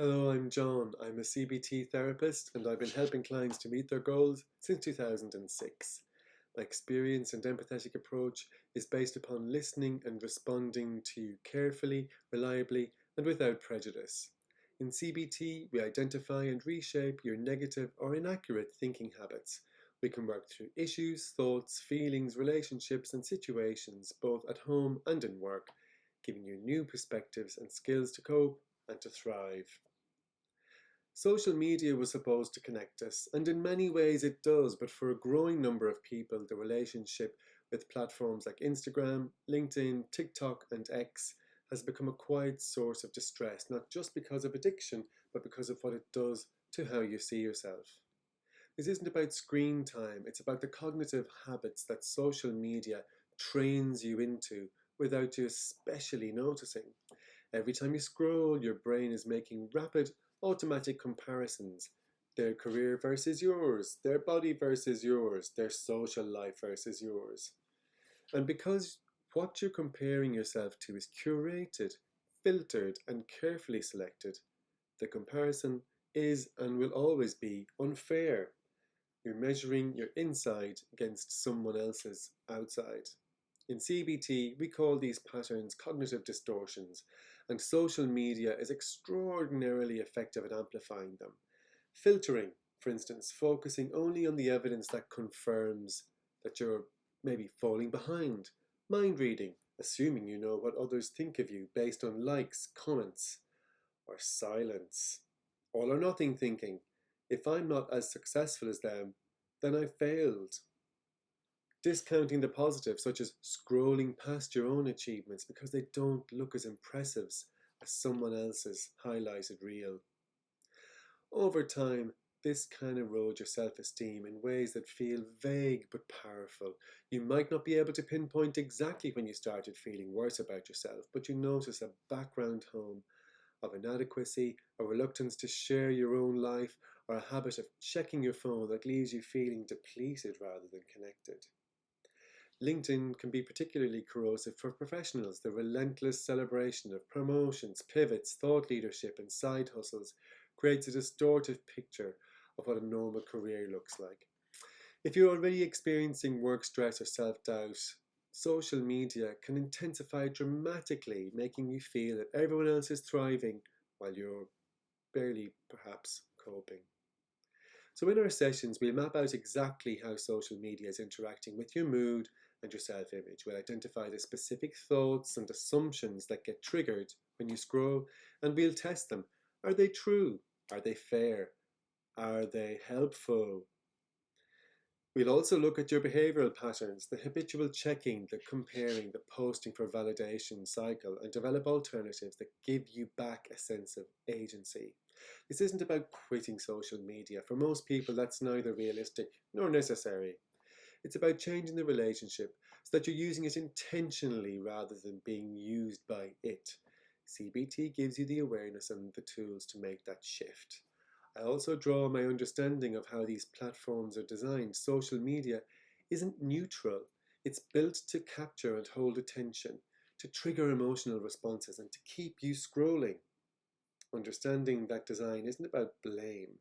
Hello, I'm John. I'm a CBT therapist and I've been helping clients to meet their goals since 2006. My experience and empathetic approach is based upon listening and responding to you carefully, reliably, and without prejudice. In CBT, we identify and reshape your negative or inaccurate thinking habits. We can work through issues, thoughts, feelings, relationships, and situations, both at home and in work, giving you new perspectives and skills to cope and to thrive. Social media was supposed to connect us, and in many ways it does, but for a growing number of people, the relationship with platforms like Instagram, LinkedIn, TikTok, and X has become a quiet source of distress, not just because of addiction, but because of what it does to how you see yourself. This isn't about screen time, it's about the cognitive habits that social media trains you into without you especially noticing. Every time you scroll, your brain is making rapid, automatic comparisons. Their career versus yours, their body versus yours, their social life versus yours. And because what you're comparing yourself to is curated, filtered, and carefully selected, the comparison is and will always be unfair. You're measuring your inside against someone else's outside. In CBT, we call these patterns cognitive distortions, and social media is extraordinarily effective at amplifying them. Filtering, for instance, focusing only on the evidence that confirms that you're maybe falling behind. Mind reading, assuming you know what others think of you based on likes, comments, or silence. All or nothing thinking, if I'm not as successful as them, then I failed. Discounting the positives, such as scrolling past your own achievements because they don't look as impressive as someone else's highlighted reel. Over time, this can erode your self-esteem in ways that feel vague but powerful. You might not be able to pinpoint exactly when you started feeling worse about yourself, but you notice a background hum of inadequacy, a reluctance to share your own life, or a habit of checking your phone that leaves you feeling depleted rather than connected. LinkedIn can be particularly corrosive for professionals. The relentless celebration of promotions, pivots, thought leadership, and side hustles creates a distorted picture of what a normal career looks like. If you're already experiencing work stress or self-doubt, social media can intensify dramatically, making you feel that everyone else is thriving while you're barely perhaps coping. So in our sessions, we'll map out exactly how social media is interacting with your mood and your self-image. We'll identify the specific thoughts and assumptions that get triggered when you scroll, and we'll test them. Are they true? Are they fair? Are they helpful? We'll also look at your behavioural patterns, the habitual checking, the comparing, the posting for validation cycle, and develop alternatives that give you back a sense of agency. This isn't about quitting social media. For most people, that's neither realistic nor necessary. It's about changing the relationship so that you're using it intentionally rather than being used by it. CBT gives you the awareness and the tools to make that shift. I also draw my understanding of how these platforms are designed. Social media isn't neutral. It's built to capture and hold attention, to trigger emotional responses, and to keep you scrolling. Understanding that design isn't about blame.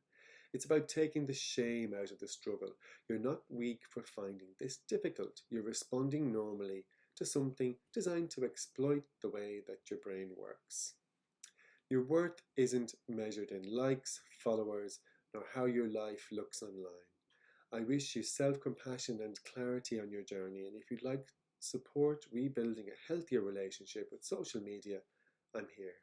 It's about taking the shame out of the struggle. You're not weak for finding this difficult. You're responding normally to something designed to exploit the way that your brain works. Your worth isn't measured in likes, followers, nor how your life looks online. I wish you self-compassion and clarity on your journey, and if you'd like support rebuilding a healthier relationship with social media, I'm here.